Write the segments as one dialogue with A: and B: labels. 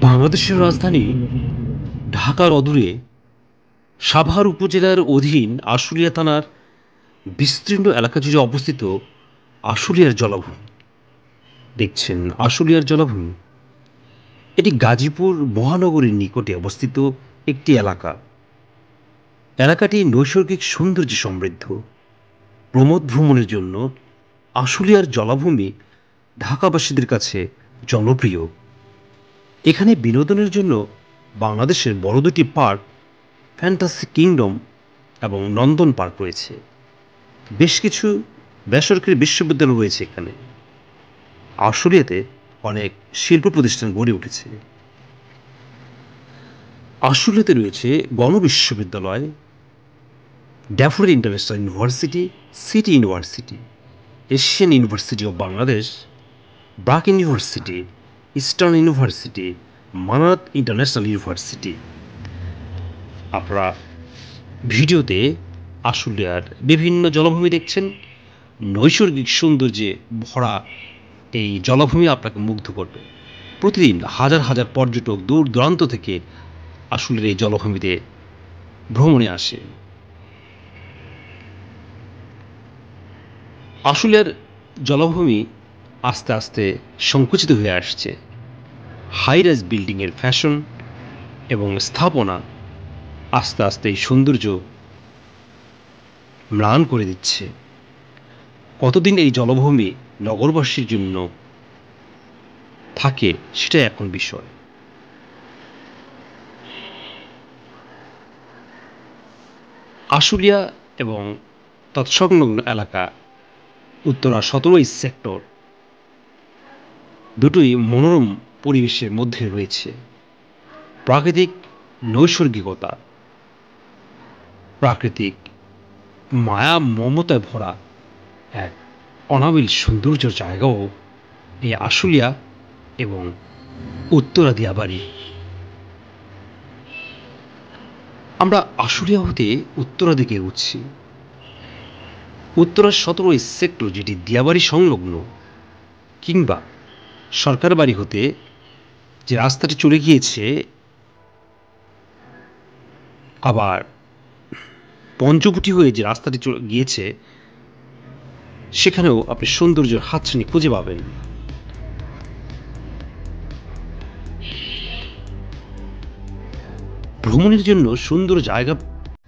A: বাংলাদেশের রাজধানী ঢাকার অদূরে সাভার উপজেলার অধীন আশুলিয়া থানার বিস্তীর্ণ এলাকা জুড়ে অবস্থিত আশুলিয়ার জলাভূমি। দেখছেন আশুলিয়ার জলাভূমি। এটি গাজীপুর মহানগরীর নিকটে অবস্থিত একটি এলাকা। এলাকাটি নৈসর্গিক সৌন্দর্যে সমৃদ্ধ। প্রমোদ ভ্রমণের জন্য আশুলিয়ার জলাভূমি ঢাকাবাসীদের কাছে জনপ্রিয়। এখানে বিনোদনের জন্য বাংলাদেশের বড় দুটি পার্ক ফ্যান্টাসি কিংডম এবং নন্দন পার্ক রয়েছে। বেশ কিছু বেসরকারি বিশ্ববিদ্যালয় রয়েছে এখানে। আশুলিয়াতে অনেক শিল্প প্রতিষ্ঠান গড়ে উঠেছে। আশুলিয়াতে রয়েছে গণবিশ্ববিদ্যালয়, Daffodil International University, City University, Asian University of Bangladesh, BRAC University, Eastern University, Manarat International University. আপনারা ভিডিওতে আশুলিয়ার বিভিন্ন জলাভূমি দেখছেন। নৈসর্গিক সৌন্দর্যে ভরা এই জলাভূমি আপনাকে মুগ্ধ করবে। প্রতিদিন হাজার হাজার পর্যটক দূর দূরান্ত থেকে আশুলিয়ার এই জলাভূমিতে ভ্রমণে আসে। আশুলিয়ার জলাভূমি আস্তে আস্তে সংকুচিত হয়ে আসছে। হাইরাইজ বিল্ডিংয়ের ফ্যাশন এবং স্থাপনা আস্তে আস্তে এই সৌন্দর্য ম্লান করে দিচ্ছে। কতদিন এই জলাভূমি নগরবাসীর জন্য থাকে সেটাই এখন বিষয়। আশুলিয়া এবং তৎসংলগ্ন এলাকা উত্তরা 17 সেক্টর দুটোই মনোরম পরিবেশের মধ্যে রয়েছে। প্রাকৃতিক নৈসর্গিকতা, প্রাকৃতিক মায়া মমতায় ভরা এক অনাবিল সৌন্দর্যের জায়গাও এই আশুলিয়া এবং উত্তরা দিয়াবাড়ি। আমরা আশুলিয়া হতে উত্তরা দিকে এগোচ্ছি। উত্তরার 17 সেক্টর যেটি দিয়াবাড়ি সংলগ্ন, কিংবা সরকার বাড়ি হতে যে রাস্তাটি চলে গিয়েছে, আবার পঞ্চবটি হয়ে যে রাস্তাটি গিয়েছে, সেখানেও আপনি সৌন্দর্যের হাতছানি খুঁজে পাবেন। ভ্রমণের জন্য সুন্দর জায়গা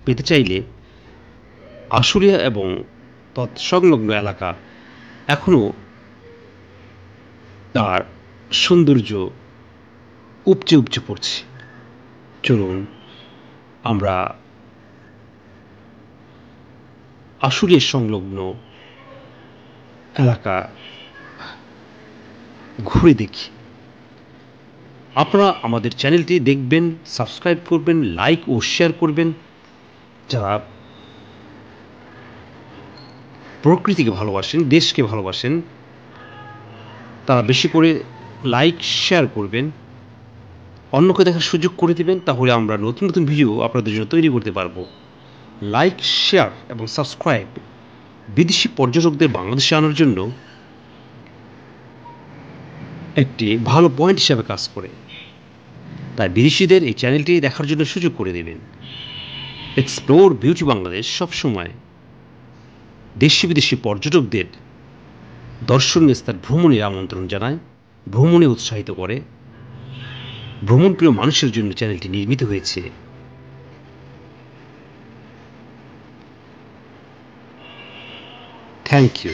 A: পেতে চাইলে আশুলিয়া এবং তৎসংলগ্ন এলাকা এখনো তার সৌন্দর্য উপচে উপচে পড়ছে। চলুন আমরা আশুলিয়ার সংলগ্ন এলাকা ঘুরে দেখি। আপনারা আমাদের চ্যানেলটি দেখবেন, সাবস্ক্রাইব করবেন, লাইক ও শেয়ার করবেন। যারা প্রকৃতিকে ভালোবাসেন, দেশকে ভালোবাসেন, তারা বেশি করে লাইক শেয়ার করবেন, অন্যকে দেখার সুযোগ করে দেবেন। তাহলে আমরা নতুন নতুন ভিডিও আপনাদের জন্য তৈরি করতে পারবো। লাইক, শেয়ার এবং সাবস্ক্রাইব বিদেশি পর্যটকদের বাংলাদেশে আনার জন্য একটি ভালো পয়েন্ট হিসাবে কাজ করে। তাই বিদেশিদের এই চ্যানেলটি দেখার জন্য সুযোগ করে দেবেন। এক্সপ্লোর বিউটি বাংলাদেশ সবসময় দেশি বিদেশি পর্যটকদের দর্শনীয় স্থান ভ্রমণের আমন্ত্রণ জানায়, ভ্রমণে উৎসাহিত করে। ভ্রমণপ্রিয় মানুষের জন্য চ্যানেলটি নির্মিত হয়েছে। Thank you.